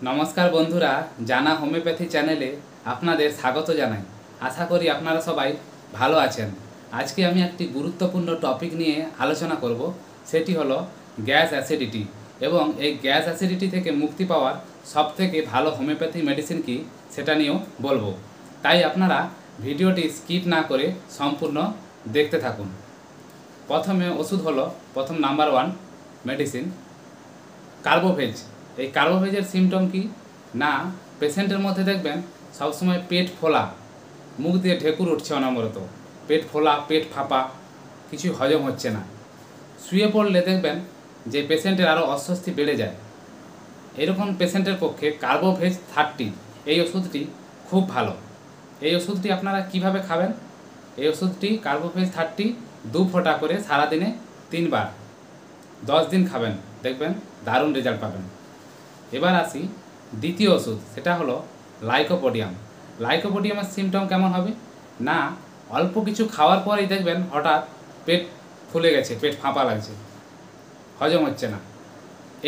নমস্কার বন্ধুরা, জানা হোমিওপ্যাথি চ্যানেলে আপনাদের স্বাগত জানাই। আশা করি আপনারা সবাই ভালো আছেন। আজকে আমি একটি গুরুত্বপূর্ণ টপিক নিয়ে আলোচনা করব, সেটি হলো গ্যাস অ্যাসিডিটি। এবং এই গ্যাস অ্যাসিডিটি থেকে মুক্তি পাওয়ার সবথেকে ভালো হোমিওপ্যাথি মেডিসিন কি সেটা নিয়েও বলবো। তাই আপনারা ভিডিওটি স্কিপ না করে সম্পূর্ণ দেখতে থাকুন। প্রথমে ওষুধ হলো প্রথম নাম্বার 1 মেডিসিন কার্বোভেজ। এই কার্বোভেজের সিমটম কি না, পেশেন্টের মধ্যে দেখবেন সবসময় পেট ফোলা, মুখ দিয়ে ঢেকুর উঠছে অনবরত, পেট ফোলা, পেট ফাঁপা, কিছু হজম হচ্ছে না। শুয়ে পড়লে দেখবেন যে পেশেন্টের আরও অস্বস্তি বেড়ে যায়। এরকম পেশেন্টের পক্ষে কার্বোভেজ 30 এই ওষুধটি খুব ভালো। এই ওষুধটি আপনারা কিভাবে খাবেন? এই ওষুধটি কার্বোভেজ 30 2 ফোঁটা করে সারাদিনে 3 বার 10 দিন খাবেন, দেখবেন দারুণ রেজাল্ট পাবেন। এবার আসি দ্বিতীয় ওষুধ, সেটা হলো লাইকোপোডিয়াম। লাইকোপোডিয়ামের সিমটম কেমন হবে না, অল্প কিছু খাওয়ার পরেই দেখবেন হঠাৎ পেট ফুলে গেছে, পেট ফাঁপা লাগছে, হজম হচ্ছে না।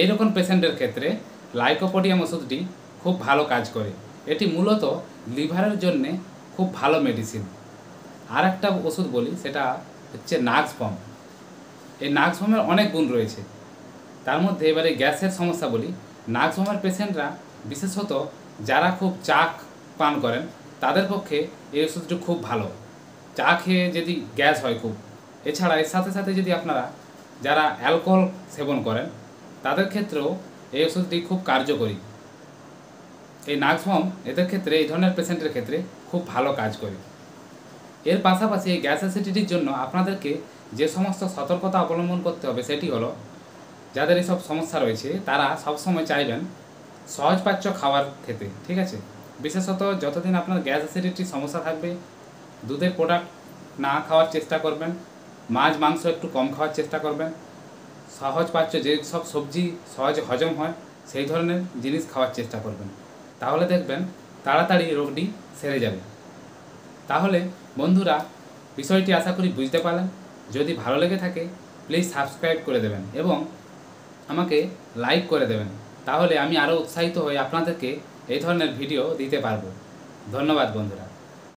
এইরকম পেশেন্টের ক্ষেত্রে লাইকোপোডিয়াম ওষুধটি খুব ভালো কাজ করে। এটি মূলত লিভারের জন্যে খুব ভালো মেডিসিন। আর একটা ওষুধ বলি, সেটা হচ্ছে নাক্সভ্যাম। এই নাক্সভ্যামের অনেক গুণ রয়েছে, তার মধ্যে এবারে গ্যাসের সমস্যা বলি। নাক্সভ্যামের পেশেন্টরা, বিশেষত যারা খুব চা পান করেন, তাদের পক্ষে এই ওষুধটি খুব ভালো। চা খেয়ে যদি গ্যাস হয় খুব, এছাড়া এর সাথে সাথে যদি আপনারা যারা অ্যালকোহল সেবন করেন, তাদের ক্ষেত্রেও এই ওষুধটি খুব কার্যকরী। এই নাক্সভ্যাম এদের ক্ষেত্রে, এই ধরনের পেশেন্টের ক্ষেত্রে খুব ভালো কাজ করে। এর পাশাপাশি এই গ্যাস অ্যাসিডিটির জন্য আপনাদেরকে যে সমস্ত সতর্কতা অবলম্বন করতে হবে, সেটি হলো যাদের এইসব সমস্যা রয়েছে তারা সবসময় চাইবেন সহজপাচ্য খাবার খেতে, ঠিক আছে? বিশেষত যতদিন আপনার গ্যাস অ্যাসিডিটির সমস্যা থাকবে, দুধের প্রোডাক্ট না খাওয়ার চেষ্টা করবেন, মাছ মাংস একটু কম খাওয়ার চেষ্টা করবেন, সহজপাচ্য যে সব সবজি সহজে হজম হয় সেই ধরনের জিনিস খাওয়ার চেষ্টা করবেন। তাহলে দেখবেন তাড়াতাড়ি রোগটি সেরে যাবে। তাহলে বন্ধুরা, বিষয়টি আশা করি বুঝতে পারলেন। যদি ভালো লেগে থাকে প্লিজ সাবস্ক্রাইব করে দেবেন এবং আমাকে লাইক করে দেবেন, তাহলে আমি আরও উৎসাহিত হয়ে আপনাদেরকে এই ধরনের ভিডিও দিতে পারবো। ধন্যবাদ বন্ধুরা।